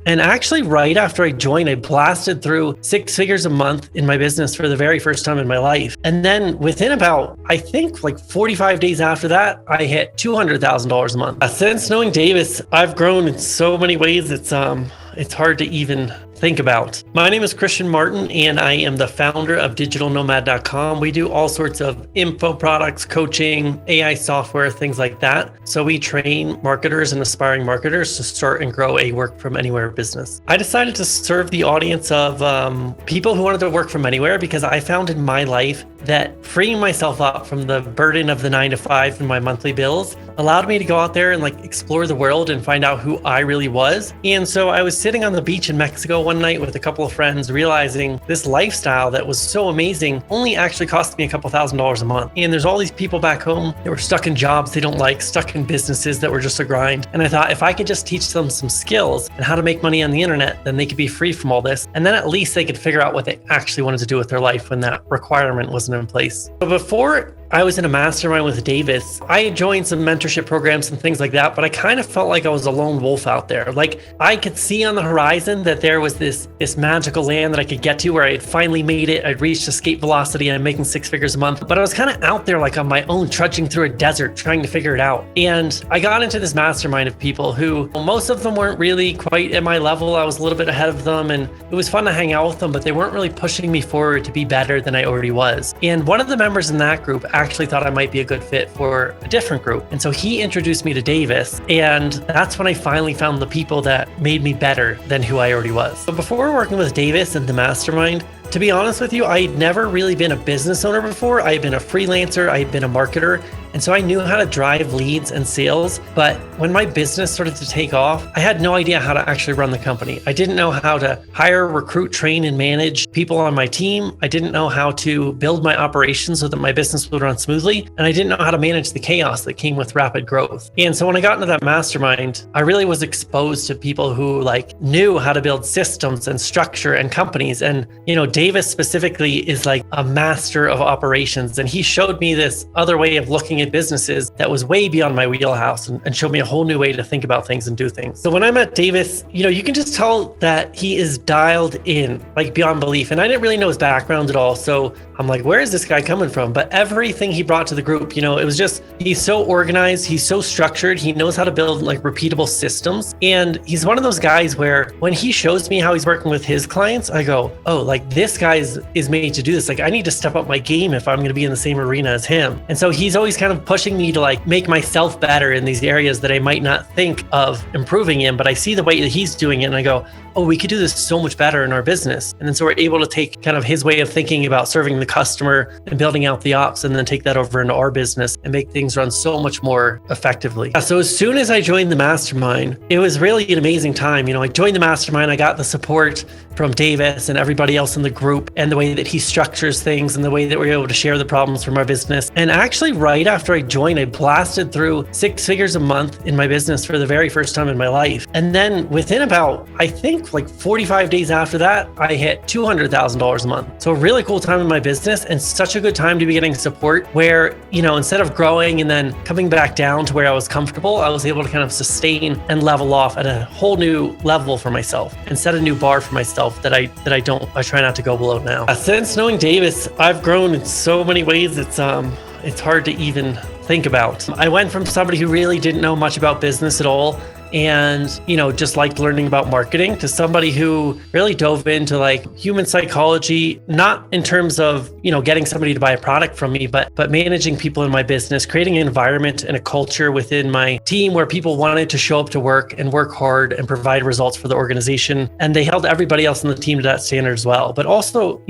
And actually, right after I joined, I blasted through 6 figures a month in my business for the very first time in my life. And then within about, I think like 45 days after that, I hit $200,000 a month. Since knowing Davis, I've grown in so many ways. It's hard to even think about. My name is Christian Martin, and I am the founder of digitalnomad.com. We do all sorts of info products, coaching, AI software, things like that. So we train marketers and aspiring marketers to start and grow a work from anywhere business. I decided to serve the audience of people who wanted to work from anywhere because I found in my life that freeing myself up from the burden of the 9 to 5 and my monthly bills allowed me to go out there and explore the world and find out who I really was. And so I was sitting on the beach in Mexico one night with a couple of friends, realizing this lifestyle that was so amazing only actually cost me a couple $1,000s a month. And there's all these people back home that were stuck in jobs they don't like, stuck in businesses that were just a grind. And I thought if I could just teach them some skills and how to make money on the internet, then they could be free from all this. And then at least they could figure out what they actually wanted to do with their life when that requirement wasn't in place. So before I was in a mastermind with Davis, I joined some mentorship programs and things like that, but I kind of felt like I was a lone wolf out there. I could see on the horizon that there was this magical land that I could get to where I had finally made it. I'd reached escape velocity and I'm making 6 figures a month, but I was kind of out there on my own, trudging through a desert, trying to figure it out. And I got into this mastermind of people who, most of them weren't really quite at my level. I was a little bit ahead of them and it was fun to hang out with them, but they weren't really pushing me forward to be better than I already was. And one of the members in that group actually thought I might be a good fit for a different group. And so he introduced me to Davis. And that's when I finally found the people that made me better than who I already was. So before working with Davis and the mastermind, to be honest with you, I'd never really been a business owner before. I had been a freelancer, I had been a marketer. And so I knew how to drive leads and sales. But when my business started to take off, I had no idea how to actually run the company. I didn't know how to hire, recruit, train, and manage people on my team. I didn't know how to build my operations so that my business would run smoothly. And I didn't know how to manage the chaos that came with rapid growth. And so when I got into that mastermind, I really was exposed to people who knew how to build systems and structure and companies. And, Davis specifically is a master of operations. And he showed me this other way of looking at businesses that was way beyond my wheelhouse and showed me a whole new way to think about things and do things. So when I met Davis, you can just tell that he is dialed in, beyond belief. And I didn't really know his background at all. So I'm where is this guy coming from? But everything he brought to the group, it was just, he's so organized, he's so structured, he knows how to build repeatable systems. And he's one of those guys where when he shows me how he's working with his clients, I go, oh, this guy is made to do this. I need to step up my game if I'm going to be in the same arena as him. And so he's always kind of pushing me to make myself better in these areas that I might not think of improving in, but I see the way that he's doing it and I go, oh, we could do this so much better in our business. And then so we're able to take kind of his way of thinking about serving the customer and building out the ops and then take that over into our business and make things run so much more effectively. So as soon as I joined the mastermind, it was really an amazing time. I joined the mastermind, I got the support from Davis and everybody else in the group and the way that he structures things and the way that we're able to share the problems from our business. And actually right after I joined, I blasted through 6 figures a month in my business for the very first time in my life. And then within about, I think 45 days after that, I hit $200,000 a month. So a really cool time in my business and such a good time to be getting support where, instead of growing and then coming back down to where I was comfortable, I was able to kind of sustain and level off at a whole new level for myself and set a new bar for myself that I try not to go below now. Since knowing Davis, I've grown in so many ways. It's hard to even think about. I went from somebody who really didn't know much about business at all and just liked learning about marketing to somebody who really dove into human psychology, not in terms of getting somebody to buy a product from me, but managing people in my business, creating an environment and a culture within my team where people wanted to show up to work and work hard and provide results for the organization, and they held everybody else on the team to that standard as well. But also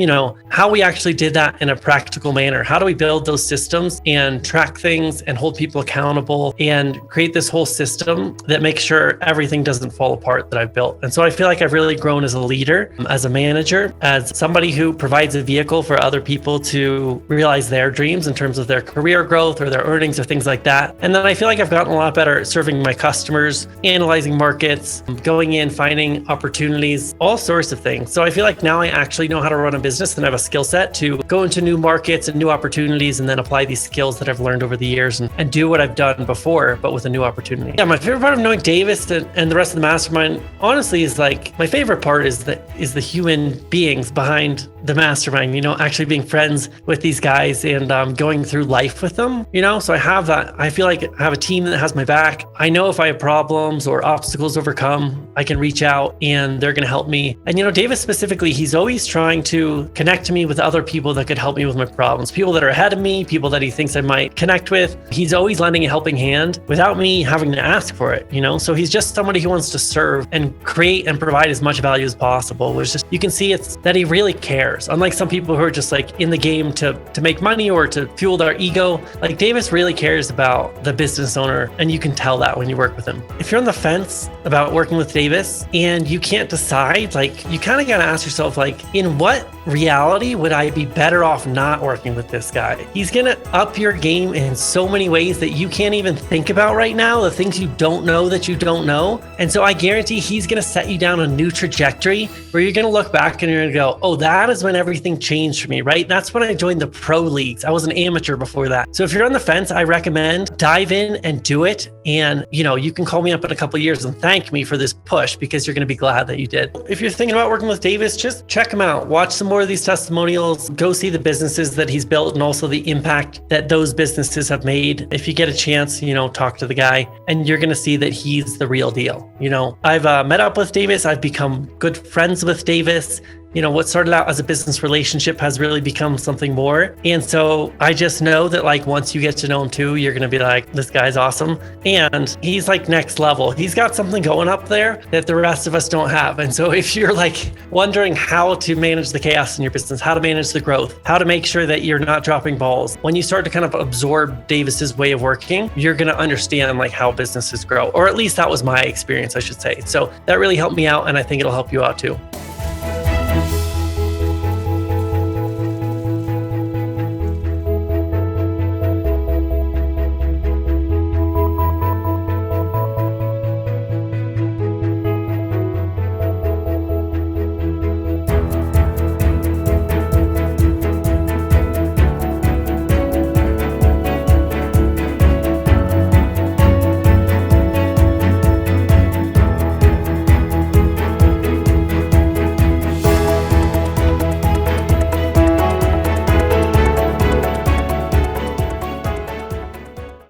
how we actually did that in a practical manner. How do we build those systems and track things and hold people accountable and create this whole system that makes sure everything doesn't fall apart that I've built. And so I feel like I've really grown as a leader, as a manager, as somebody who provides a vehicle for other people to realize their dreams in terms of their career growth or their earnings or things like that. And then I feel like I've gotten a lot better at serving my customers, analyzing markets, going in, finding opportunities, all sorts of things. So I feel like now I actually know how to run a business and I have a skill set to go into new markets and new opportunities and then apply these skills that I've learned over the years and do what I've done before, but with a new opportunity. Yeah, my favorite part of knowing Dave Davis and the rest of the mastermind, honestly, is like my favorite part is the human beings behind the mastermind, actually being friends with these guys and going through life with them, so I have that. I feel like I have a team that has my back. I know if I have problems or obstacles to overcome, I can reach out and they're going to help me. And Davis specifically, he's always trying to connect me with other people that could help me with my problems, people that are ahead of me, people that he thinks I might connect with. He's always lending a helping hand without me having to ask for it, so he's just somebody who wants to serve and create and provide as much value as possible, which just, you can see it's that he really cares. Unlike some people who are just like in the game to make money or to fuel their ego, like Davis really cares about the business owner, and you can tell that when you work with him. If you're on the fence about working with Davis and you can't decide, like you kind of got to ask yourself, like, in what reality would I be better off not working with this guy? He's going to up your game in so many ways that you can't even think about right now, the things you don't know that you don't know. And so I guarantee he's going to set you down a new trajectory where you're going to look back and you're going to go, oh, that is when everything changed for me, right? That's when I joined the pro leagues. I was an amateur before that. So if you're on the fence, I recommend dive in and do it. And, you can call me up in a couple of years and thank me for this push, because you're going to be glad that you did. If you're thinking about working with Davis, just check him out. Watch some more of these testimonials. Go see the businesses that he's built and also the impact that those businesses have made. If you get a chance, talk to the guy, and you're going to see that he's the real deal. I've met up with Davis. I've become good friends with Davis. What started out as a business relationship has really become something more. And so I just know that like once you get to know him too, you're going to be like, this guy's awesome. And he's like next level. He's got something going up there that the rest of us don't have. And so if you're like wondering how to manage the chaos in your business, how to manage the growth, how to make sure that you're not dropping balls, when you start to kind of absorb Davis's way of working, you're going to understand like how businesses grow, or at least that was my experience, I should say. So that really helped me out, and I think it'll help you out too.